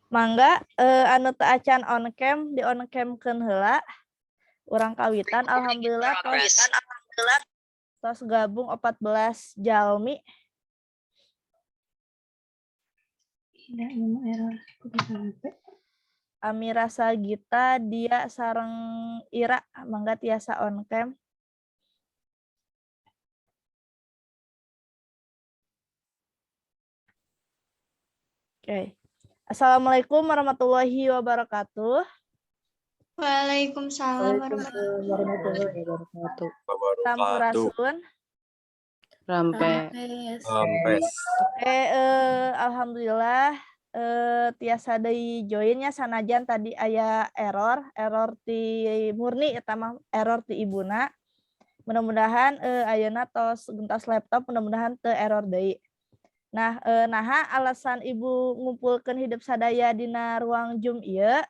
Mangga anu teu acan on cam di on camkeun heula. Urang kawitan alhamdulillah tos gabung 14 jalmi. Amira Sagita dia sareng Ira mangga tiasa on cam. Oke. Assalamualaikum warahmatullahi wabarakatuh. Waalaikumsalam warahmatullahi wabarakatuh. Sampurasun. Rampes. Oke, alhamdulillah tiasa deui joinnya sanajan tadi aya error ti murni eta mah error ti ibuna. Mudah-mudahan ayeuna tos gentos laptop mudah-mudahan teu error deui. Nah, naha alasan Ibu ngumpulkeun hidup sadaya dina ruang Zoom ieu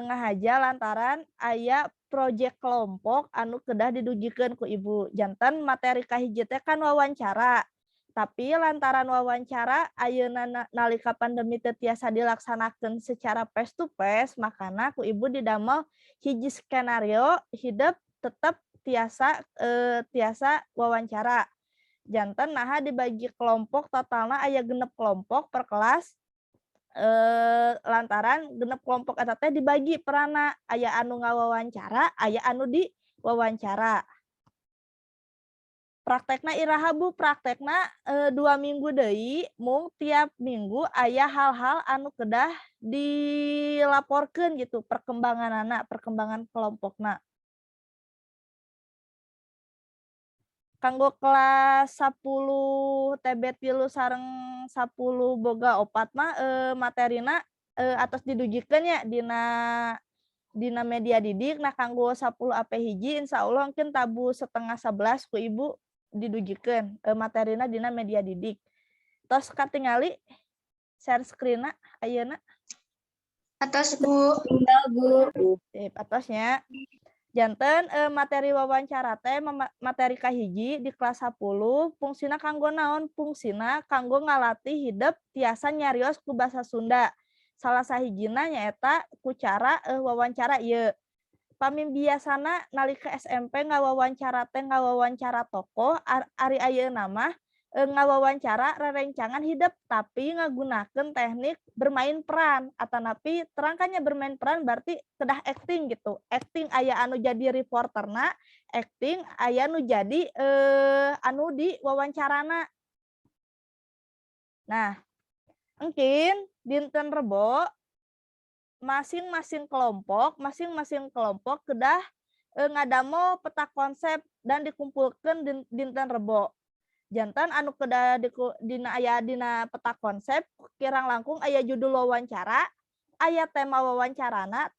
ngahaja lantaran aya proyek kelompok anu kedah didugikeun ku Ibu. Janten materi kahiji teh kan wawancara. Tapi lantaran wawancara ayeuna nalika pandemi teu tiasa dilaksanakeun secara face to face, makana ku Ibu didamel hiji skenario hidup tetap tiasa wawancara. Janten naha dibagi kelompok totalna aya 6 kelompok per kelas. Lantaran 6 kelompok eta teh dibagi peranna, aya anu ngawawancara, aya anu diwawancara. Praktekna iraha Bu, praktekna 2 minggu deui, mung tiap minggu aya hal-hal anu kedah dilaporkeun gitu perkembanganana, perkembangan kelompokna. Kanggo kelas 10 TB3 sareng 10 boga 4 mah materina atos didugikeun nya dina media didik. Nah kanggo 10 AP1 insyaallah mungkin tabu setengah 11 ku Ibu didugikeun materina dina media didik. Tos katingali share screen-na ayeuna. Atas Bu. Tinggal Bu. Sip, atosnya. Janten materi wawancara teh materi kahiji di kelas 10 fungsina kanggo naon? Fungsina kanggo ngalatih hidup tiasa nyarios ku basa Sunda. Salah sahijina nyaeta ku cara wawancara ieu. Pamimbiasana nalika SMP ngawawancara teh ngawawancara tokoh, ari ayeuna mah ngawawancara rerencangan hidup tapi ngagunakeun teknik bermain peran. Atanapi terangkannya bermain peran berarti kedah acting gitu. Acting aya anu jadi reporterna, acting aya anu jadi anu di wawancarana. Nah, mungkin dinten Rebo masing-masing kelompok kedah ngadamel peta konsep dan dikumpulkeun dinten Rebo. Jantan anu kedah dina peta konsep kirang langkung aya judul wawancara, aya tema wawancarana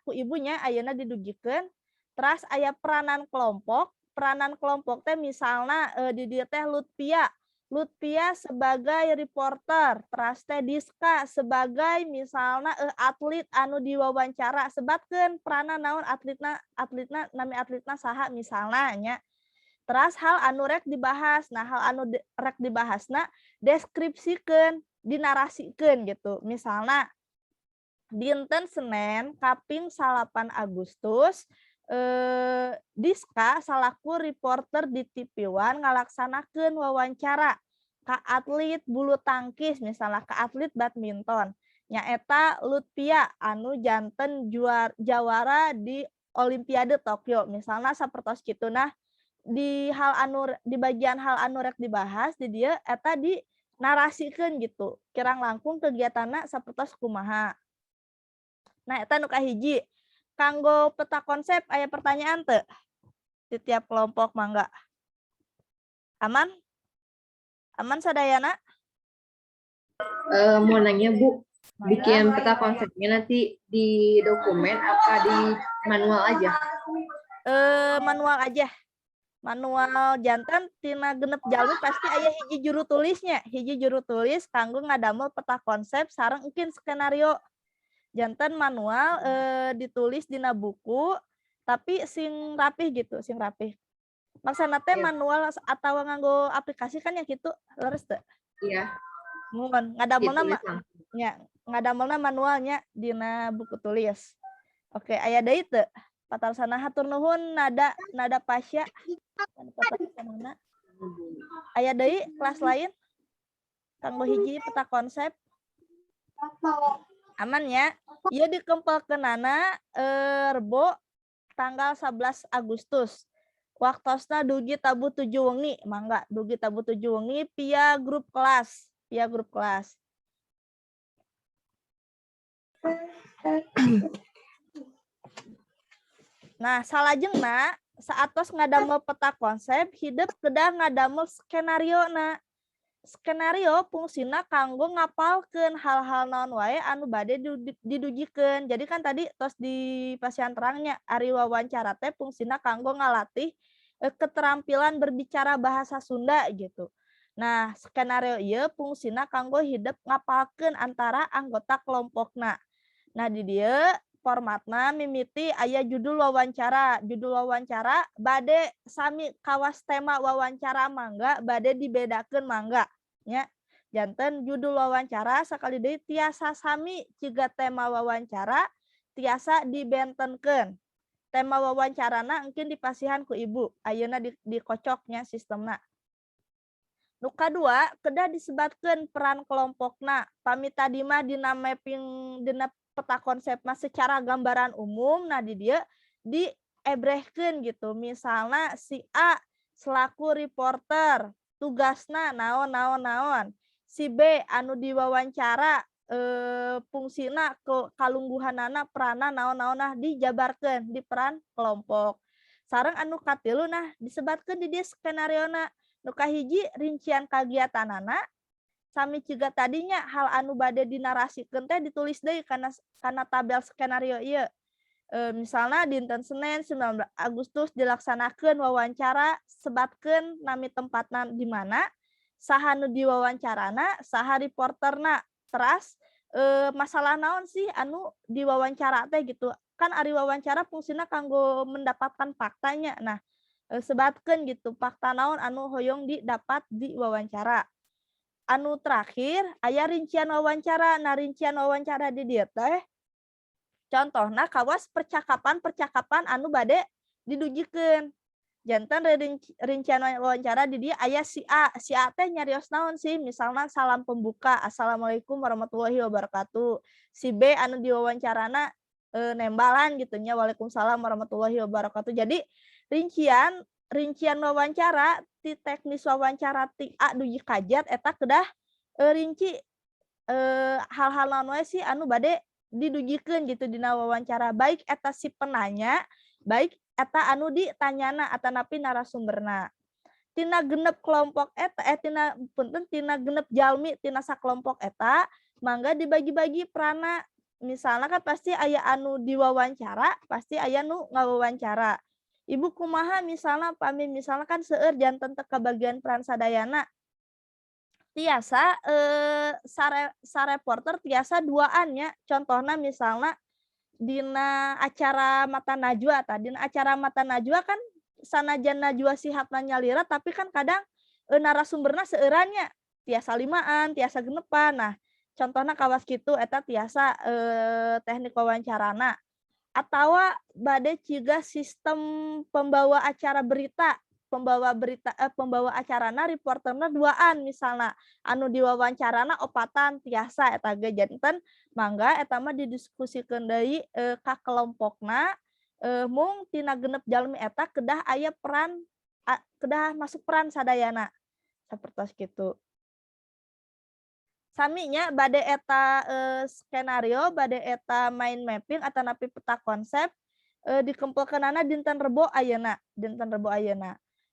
ku ibunya ayeuna didugikeun, teras aya peranan kelompok teh misalna di dieu teh Lutfia sebagai reporter, teras teh Diska sebagai misalna atlet anu diwawancara, sebatkeun peranan naon atletna nami atletna saha misalna nya. Teras hal anu rek dibahas. Nah, hal anu rek dibahasna deskripsikeun, dinarasikeun gitu. Misalna dinten Senin kaping 8 Agustus Diska salaku reporter di TV One ngalaksanakeun wawancara ka atlet bulu tangkis misalnya ka atlet badminton. Nyaeta Lutfia anu janten jawara di Olimpiade Tokyo misalnya sapertos kitu. Nah, di bagian hal anu rek dibahas di dia eta di narasikeun gitu kirang langkung kegiatanna sapertos kumaha. Nah eta nu kahiji. Kanggo peta konsep aya pertanyaan teu di tiap kelompok mangga? Aman sadayana? Mau nanya Bu, bikin peta konsepnya nanti di dokumen apa di manual aja? Manual aja. Manual jantan tina genep jalmi pasti aya hiji juru tulisnya. Hiji juru tulis kanggo ngadamel peta konsep sareng mungkin skenario. Jantan manual ditulis dina buku tapi sing rapih gitu, sing rapih. Maksana teh manual atau nganggo aplikasi kan ya gitu, leres teu? Iya. Mun ngadamelna mah nya ngadamelna manualnya dina buku tulis. Oke, aya deui teu? Patarsana hatur nuhun nada Pasya. Patarsanana. Aya deui kelas lain? Kanggo hiji peta konsep. Aman ya. Ieu dikempelkeunana Rebo tanggal 11 Agustus. Waktosna dugi tabu 7 wengi, mangga dugi tabu 7 wengi via grup kelas, Nah, salajengna saatos ngadamel peta konsep, hidup kedah ngadamel skenario na. Skenario fungsina kanggo ngapalkeun hal-hal naon wae anu bade didugikeun. Jadi kan tadi tos di pasian terangnya ari wawancara teh fungsina kanggo ngalatih keterampilan berbicara bahasa Sunda gitu. Nah, skenario ieu fungsina kanggo hidup ngapalkeun antara anggota kelompokna. Nah, di dieu formatna mimiti aya judul wawancara. Judul wawancara bade sami kawas tema wawancara mangga bade dibedakeun mangga nya. Janten judul wawancara sakali deui tiasa sami jiga tema wawancara tiasa dibentenkeun. Tema wawancarana engkeun dipasihan ku ibu. Ayeuna dikocoknya sistemna. Nu kadua kedah disebatkeun peran kelompokna. Pami tadi mah dina mapping dina peta konsep mah secara gambaran umum. Nah di dia diebrehkeun gitu. Misalnya si A selaku reporter, tugasna naon. Si B anu diwawancara fungsina ke kalungguhanana perana naon-naon dijabarkeun di peran kelompok. Sareng anu katilu nah disebatkeun di dia skenariona. Nu kahiji rincian kagiatanana sami ciga tadinya hal anu bade dinarasikeun teh ditulis deui kana tabel skenario ieu. Misalnya dinten Senin 19 Agustus dilaksanakeun wawancara, sebatkeun nami tempatna di mana, saha nu diwawancarana, saha reporterna. Teras masalah naon sih anu diwawancara teh gitu. Kan ari wawancara fungsina kanggo mendapatkan faktanya. Nah, sebatkeun gitu fakta naon anu hoyong didapat di wawancara. Anu terakhir aya rincian wawancara. Nah, rincian wawancara di dieu teh contohna kawas percakapan anu bade didugikeun. Janten rincian wawancara di dia aya si A teh nyarios naon sih, misalnya salam pembuka assalamualaikum warahmatullahi wabarakatuh. Si B anu diwawancarana nembalan gitu nya waalaikumsalam warahmatullahi wabarakatuh. Jadi rincian wawancara ti teknis wawancara ti A dugi kajat eta kedah rinci hal-hal naon wae sih anu bade didugikeun gitu dina wawancara, baik eta si penanya, baik eta anu ditanyana atanapi narasumberna. Tina genep kelompok eta tina genep jalmi tina sakelompok eta mangga dibagi-bagi perana. Misalnya kan pasti aya anu diwawancara, pasti aya nu ngawawancara. Ibu kumaha misalnya kan seueur janten teu kabagian peran sadayana. Tiasa sareporter tiasa duaan nya. Contohna misalnya dina acara Mata Najwa dina acara Mata Najwa kan sanajan Najwa Shihab nyalira tapi kan kadang narasumberna seueurannya tiasa limaan, tiasa genepan. Nah, contohna kawas kitu eta tiasa teknik wawancarana. Atawa bade ciga sistem pembawa acara berita, pembawa acarana reporterna duaan misalnya anu diwawancarana opatan tiasa eta ge janten mangga eta mah didiskusikeun deui ka kelompokna mung tina genep jalmi eta kedah aya peran kedah masuk peran sadayana sapertos kitu. Saminya bade eta skenario, bade eta mind mapping atanapi peta konsep dikumpulkeunana dinten Rebo ayeuna.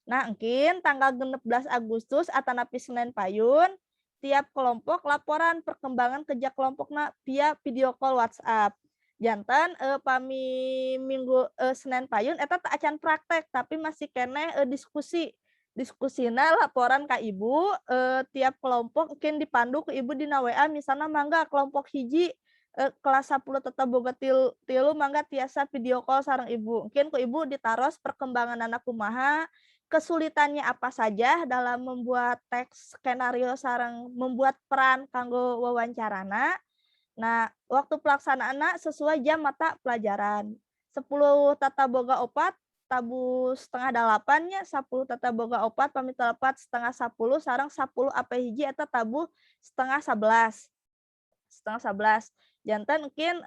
Nah, engkin tanggal 16 Agustus atanapi Senin Payun tiap kelompok laporan perkembangan kerja kelompokna via video call WhatsApp. Janten pami minggu Senin Payun eta teu acan praktek tapi masih keneh diskusina laporan ka ibu tiap kelompok mungkin dipandu ke ibu dina WA misalnya mangga kelompok hiji kelas 10 tetap boga tilu mangga tiasa video call sareng ibu. Mungkin ku ibu ditaros perkembangan anak kumaha, kesulitannya apa saja dalam membuat teks skenario sareng membuat peran kanggo wawancarana. Nah, waktu pelaksanaan sesuai jam mata pelajaran. 10 tata boga opat, tabu setengah dalapannya, 10 tata boga opat, pamit telepat setengah 10, sarang 10 apa hiji eta tabu setengah 11. Setengah 11. Jantan mungkin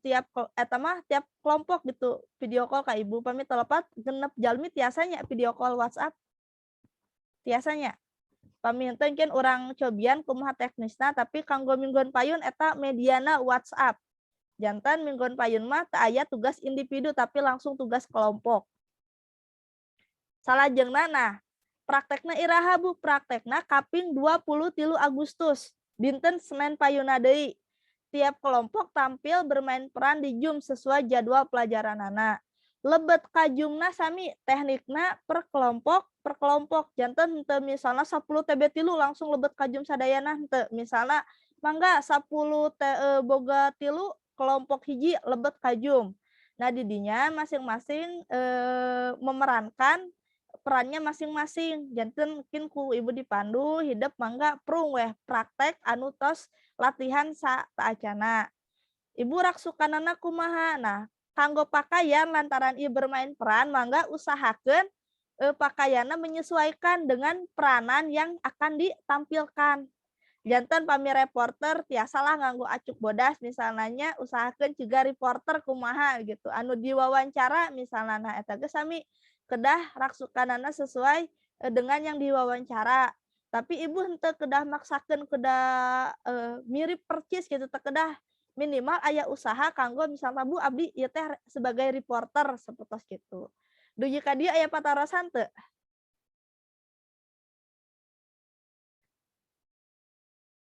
tiap eta mah tiap kelompok gitu video call ka ibu pamit telepat genep jalmi tiasanya video call WhatsApp. Tiasanya. Paminten kan orang cobian kumaha teknisna tapi kanggo mingguan payun eta mediana WhatsApp. Jantan mingguan payun mah teu aya tugas individu tapi langsung tugas kelompok. Salajengna nah praktekna iraha Bu, praktekna kaping 23 Agustus. Dinten Senin payuna deui. Tiap kelompok tampil bermain peran di Zoom sesuai jadwal pelajaranana. Lebet kajungna sami teknikna per kelompok janten henteu misalnya 10 TB tilu langsung lebet kajum sadayana henteu misalnya mangga 10 boga tilu kelompok hiji lebet kajum. Nah didinya masing-masing memerankan perannya masing-masing. Janten mungkin ku ibu dipandu hidup mangga prung weh praktek anu tos latihan sa taacana. Ibu rak sukanana kumaha. Nah, kanggo pakaian lantaran ieu bermain peran mangga usahakeun pakaianna menyesuaikan dengan peranan yang akan ditampilkan. Janten pami reporter tiasalah nganggo acuk bodas misalnya usahakeun juga reporter kumaha gitu. Anu diwawancara misalnya nah eta ge sami kedah raksukanana sesuai dengan yang diwawancara. Tapi ibu henteu kedah maksakeun kedah mirip percis gitu teu kedah minimal aya usaha kanggo misalnya Bu abdi ieu teh sebagai reporter sapertos kitu. Dugi ka dieu aya patarosan teu?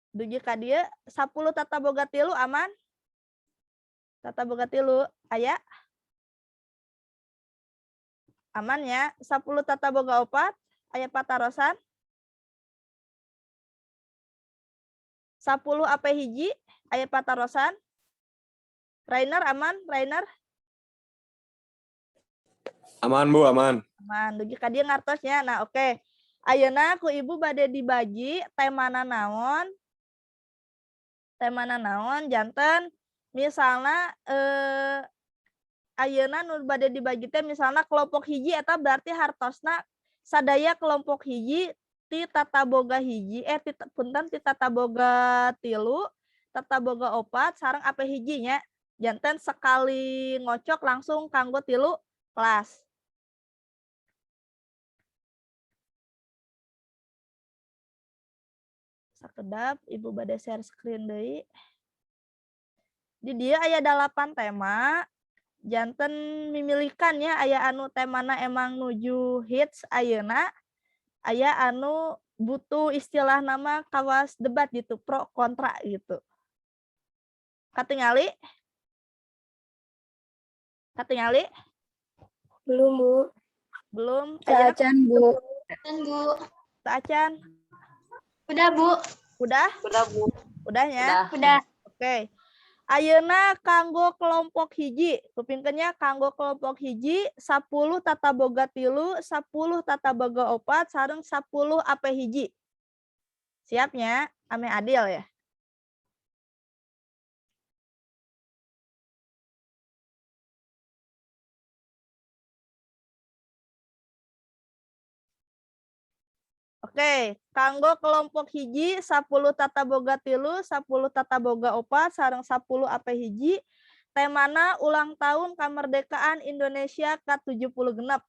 Dugi ka dieu 10 tata boga tilu aman? Tata boga tilu aya? Aman ya? 10 tata boga opat aya patarosan? 10 apa hiji aya patarosan? Rainer aman? Rainer? Aman Bu, aman. Aman. Dugi ka dieu ngartosnya. Nah, oke. Ayeuna ku ibu bade dibagi temana naon? Temana naon janten misalnya ayeuna nu bade dibagi teh misalnya kelompok hiji eta berarti hartosna sadaya kelompok hiji ti tata boga hiji punten ti tata boga tilu, tata boga opat sareng apa hijinya janten sekali ngocok langsung kanggo tilu kelas. Sakedap ibu bade share screen deui. Di dia aya 8 tema. Janten mimilikan ya aya anu temana emang nuju hits ayeuna, aya anu butuh istilah nama kawas debat gitu, pro kontra gitu. Katingali? Katingali? Belum, Bu. Belum. Acan Bu. Dan Bu. Acan? Udah, Bu. Udah? Udah Bu. Udahnya? Udah. Oke. Ayeuna kanggo kelompok hiji, kupingkeunnya kanggo kelompok hiji 10 tata boga tilu, 10 tata boga opat, sareng 10 apa hiji. Siapnya? Ame adil ya. Oke, kanggo kelompok hiji 10 tata boga tilu, 10 tata boga opat, sareng 10 apa hiji. Temana ulang tahun kemerdekaan Indonesia ke-70 genep.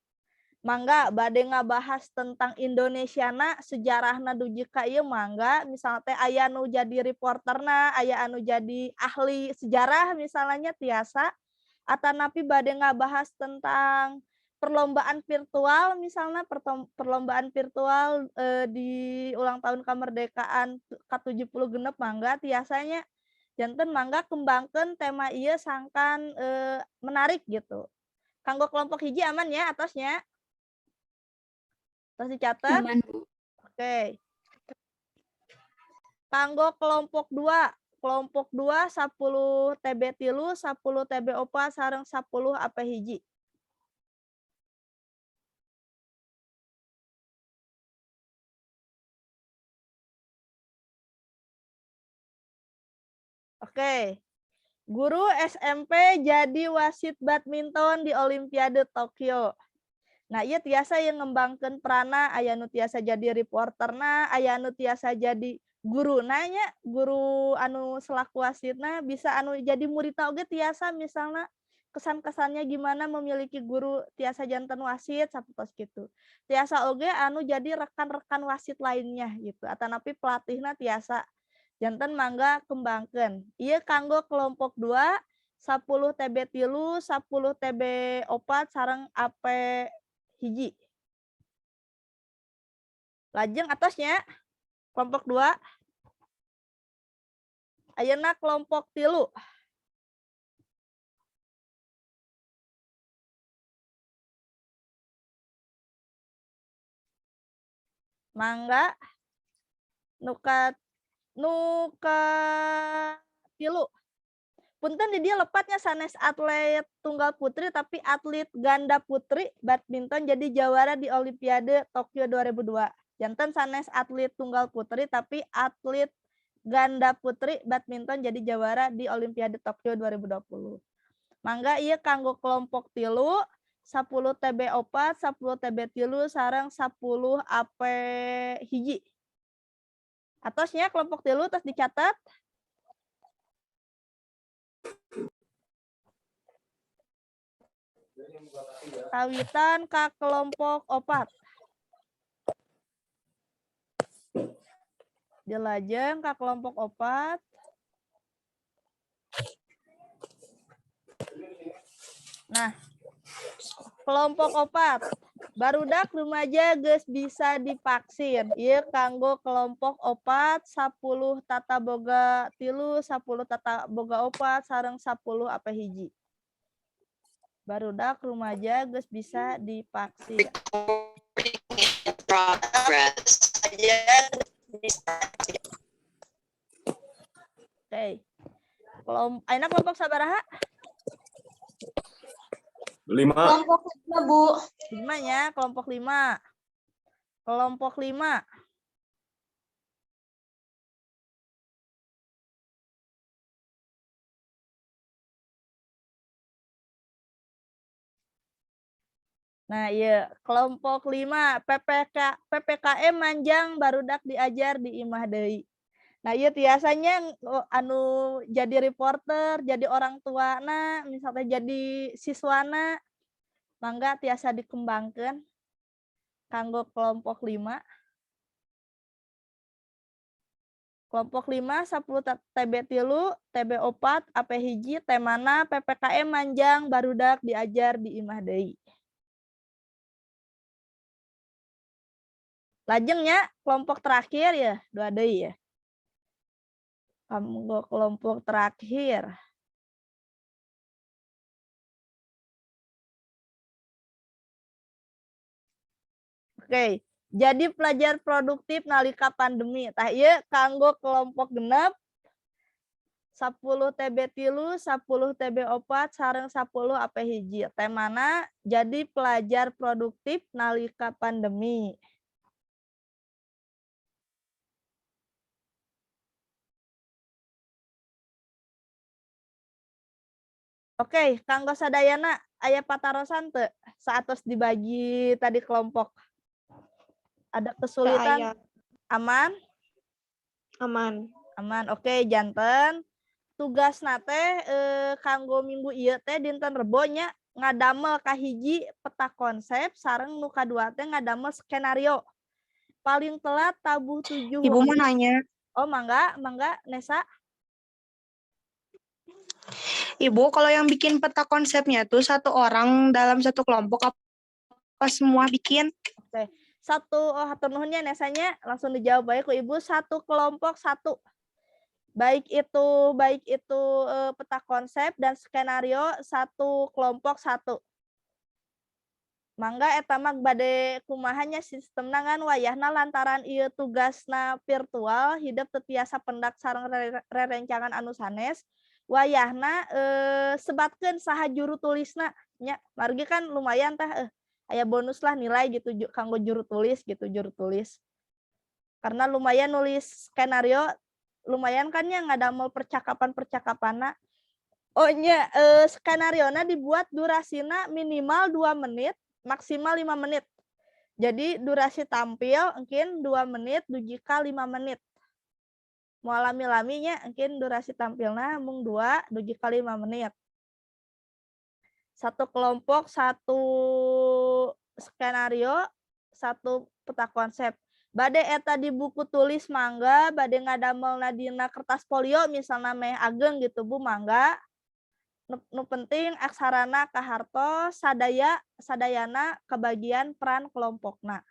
Mangga bade ngabahas tentang Indonesiana sejarahna duji ka ieu mangga misalnya teh aya anu jadi reporterna, aya anu jadi ahli sejarah misalnya tiasa atanapi bade ngabahas tentang perlombaan virtual misalnya perlombaan virtual di ulang tahun kemerdekaan ke-70 genep mangga tiasanya janten mangga kembangkeun tema ieu sangkan menarik gitu. Kanggo kelompok hiji aman ya atasnya? Terus dicatat? Aman, Bu. Oke. Kanggo kelompok 2. Kelompok 2 10 TB tilu, 10 TB opat, sareng 10 apa hiji. Oke. Guru SMP jadi wasit badminton di Olimpiade Tokyo. Nah, ieu tiasa yang ngembangkeun peranna, aya nu tiasa jadi reporterna, aya nu tiasa jadi guruna nya, guru anu selaku wasitna, bisa anu jadi muridna oge tiasa misalnya kesan-kesannya gimana memiliki guru tiasa janten wasit sapertos kitu. Tiasa oge anu jadi rekan-rekan wasit lainnya gitu. Atanapi pelatihna tiasa janten mangga kembangkeun. Ieu kanggo kelompok 2 10 TB 3, 10 TB 4 sareng AP hiji. Lajeng atasnya kelompok 2 ayeuna kelompok 3. Mangga nuka 3. Punten di dia lepatnya sanes atlet tunggal putri tapi atlet ganda putri badminton jadi jawara di Olimpiade Tokyo 2002. Janten sanes atlet tunggal putri tapi atlet ganda putri badminton jadi jawara di Olimpiade Tokyo 2020. Mangga ieu kanggo kelompok 3 10 TB 4, 10 TB 3 sareng 10 AP hiji. Atosnya kelompok 3 terus dicatat. Kawitan ka kelompok 4. Jelajeng ka kelompok 4. Nah, kelompok 4. Barudak remaja geus bisa divaksin. Ieu kanggo kelompok 4 10 tata boga 3, 10 tata boga 4 sareng 10 AP hiji. Barudak remaja geus bisa divaksin. Oke. Ayeuna kelompok sabaraha? 5. Kelompok 5, Bu. 5 nya, kelompok 5. Kelompok 5. Nah, iya, kelompok 5 PPKM manjang barudak diajar di imah deui. Nah, iya tiasanya anu jadi reporter, jadi orang tuana, misalnya jadi siswana, mangga tiasa dikembangkeun kanggo kelompok 5. Kelompok 5 10 TB 3, TB 4, AP hiji, temana PPKM manjang barudak diajar di imah deui. Lajengnya kelompok terakhir ya, 2 deui ya. Kanggo kelompok terakhir. Oke, jadi pelajar produktif nalika pandemi. Tah ieu kanggo kelompok genep 10 TB 3, 10 TB 4 sareng 10 AP hiji. Temana jadi pelajar produktif nalika pandemi. Oke, kanggo sadayana aya patarosan teu saatos dibagi tadi kelompok. Ada kesulitan? Aman? Aman. Aman. Oke, janten. Tugas nate kanggo minggu ieu teh dinten Rebo nya ngadamel kahiji peta konsep sareng nu kadua teh ngadamel skenario. Paling telat tabuh 7 Ibu mau nanya. Oh, mangga Nesa. Ibu, kalau yang bikin peta konsepnya tuh satu orang dalam satu kelompok apa semua bikin? Oke. Hatur nuhunnya Nesanya langsung dijawab baik ku Ibu, satu kelompok satu. Baik itu peta konsep dan skenario satu kelompok satu. Mangga eta mah bade kumahanya sistemna ngan wayahna lantaran ieu tugasna virtual hidup teu tiasa pendak sareng rerencangan anu sanes. Wayahna sebatkeun saha juru tulisna nya. Margi kan lumayan tah aya bonus lah nilai gitu kanggo juru tulis gitu, juru tulis. Karena lumayan nulis skenario lumayan kan ya ngadamel percakapan-percakapanna. Oh nya skenariona dibuat durasina minimal 2 menit, maksimal 5 menit. Jadi durasi tampil mungkin 2 menit duji ka 5 menit. Mau lami-laminya mungkin durasi tampilna mung 2 duji ka 5 menit. Satu kelompok, satu skenario, satu peta konsep. Bade eta di buku tulis mangga, bade ngadamelna dina kertas folio misalnya meh ageng gitu Bu mangga. Nu penting aksarana kahartos sadayana kebagian peran kelompokna.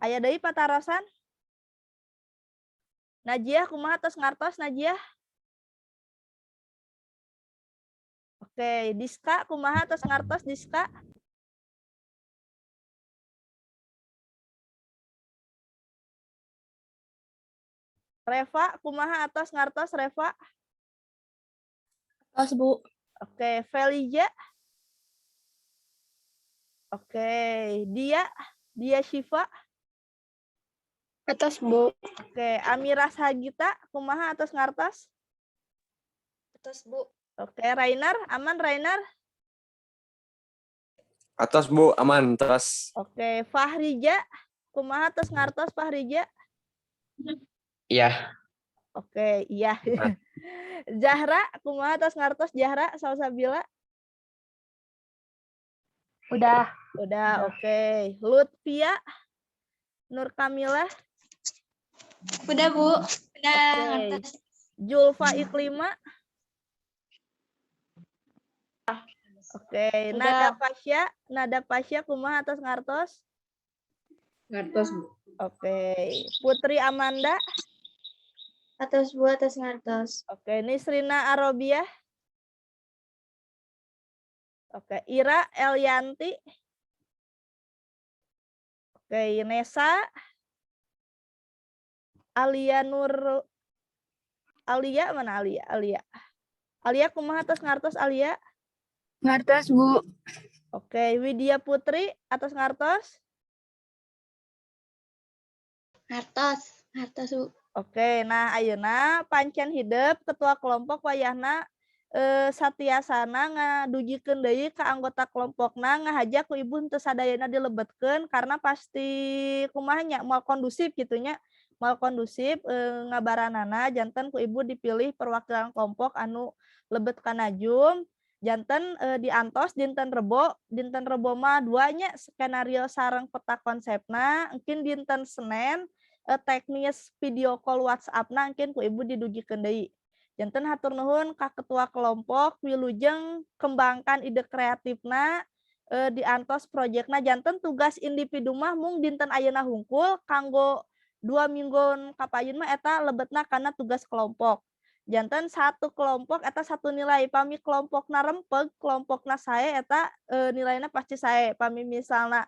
Aya deui patarosan? Najiah kumaha tos ngartos Najiah? Oke, Diska kumaha tos ngartos Diska? Reva kumaha atos ngartos Reva? Tos, Bu. Oke, Felija. Oke, dia Syifa. Atas, Bu. Oke, Amira Sagita kumaha atos ngartos? Atas, Bu. Oke, Rainer, aman Rainer? Atas Bu, aman. Atas. Oke, Fahrija kumaha atos ngartos Fahrija? Iya, Oke, iya. Zahra kumaha atos ngartos Zahra Salsabila? Udah. Udah, oke. Lutfia Nur Kamila? Udah, Bu. Udah. Oke. Julfa Iklima? Oke, Udah. Nada Pasya kumaha atos ngartos? Ngartos, Bu. Oke. Putri Amanda? Atas, Bu. Atas ngartos. Oke, Nisrina Arobiah? Oke, Ira Elianti? Oke, Nesa? Alia Nur Alia mana Alia? Alia kumaha atas ngartos Alia? Ngartos, Bu. Oke, Widya Putri atas ngartos? Ngartos. Ngartos, Bu. Oke, nah ayeuna pancen hidup ketua kelompok wayahna satiasana ngadujikeun deui ka anggota kelompokna ngahajak ku ibu henteu sadayana dilebetkeun karena pasti kumaha nya moal kondusif gitunya. Moal kondusif ngabaranana janten ku ibu dipilih perwakilan kelompok anu lebet ka najum. Janten diantos dinten Rebo mah duanya skenario sareng peta konsepna mungkin dinten Senin teknis video call WhatsApp-na mungkin ku ibu didugikeun deui. Janten hatur nuhun ka ketua kelompok wilujeng kembangkan ide kreatifna diantos proyekna janten tugas individu mah mung dinten ayeuna hungkul kanggo 2 minggu kapayun mah eta lebetna karena tugas kelompok. Janten satu kelompok eta satu nilai pami kelompokna rempeg kelompokna sae eta nilainya pasti sae pami misalna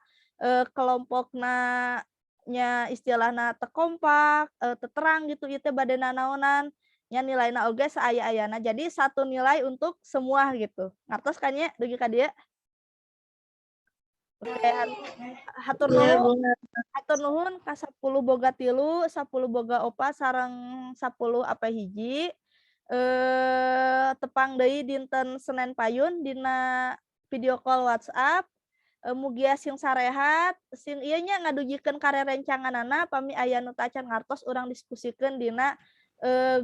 kelompokna nya istilahna teu kompak teu terang gitu ieu teh bade nanaonan nya nilainya oge saaya-ayana jadi satu nilai untuk semua gitu ngartos kan nya dugi ka dieu. Oke, hatur nuhun ka 10 boga 3, 10 boga 4 sareng 10 apa hiji tepang deui dinten Senin payun dina video call WhatsApp. Mugia sing sarehat sing ieu nya ngadujikeun karerencanganana pami aya nu tacan ngartos urang diskusikeun dina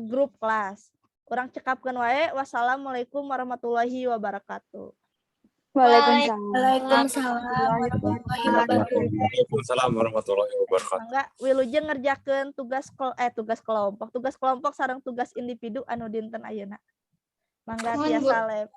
grup kelas. Urang cekapkeun wae wassalamualaikum warahmatullahi wabarakatuh. Waalaikumsalam. Waalaikumsalam warahmatullahi wabarakatuh. Mangga wilujeng ngerjakeun tugas kelompok sareng tugas individu anu dinten ayeuna. Mangga tiasa lab.